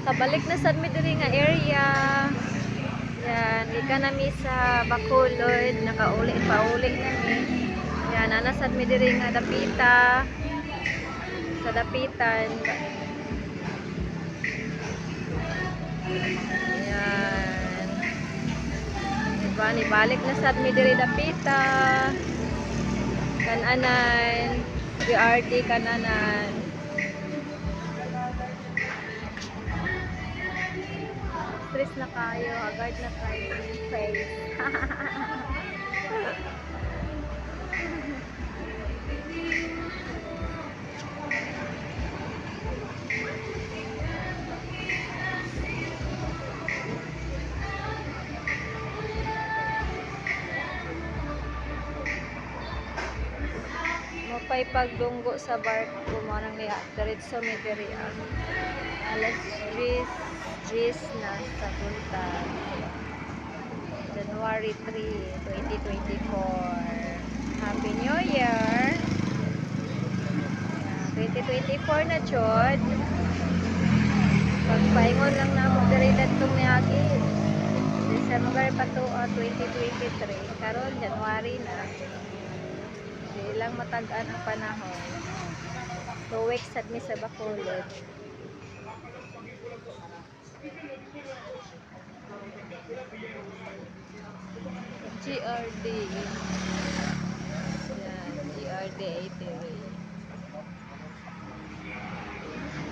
Nakabalik na sad mi diri nga area. Yan, gikan nami sa Bacolod, nakauli pauli nami. Yan, ana sad mi diri nga dapita. Sa dapitan. Yan. Diba, nibalik na sad mi diri dapita. Kananan, BRT kananan. Stress na kayo, agad na kayo face. Mapay pagdunggo sa barko marang liya diretso mi diri alas 10 na sa buntag. January 3, 2024. Happy New Year! 2024 na chod. Pagpaingon lang na mo diri datong niagi. December pa to 2023. Karon January na. Di lang matag-an ang panahon. 2 weeks sad mi sa Bacolod. GRD. Yan, GRD 83.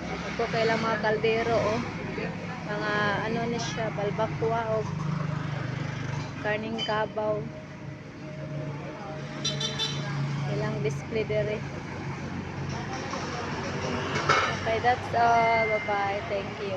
Ito kailang mga kaldero, oh. Mga ano na siya, balbakwa o karning kabaw. Ilang display dere. Okay, that's all. Bye-bye. Thank you.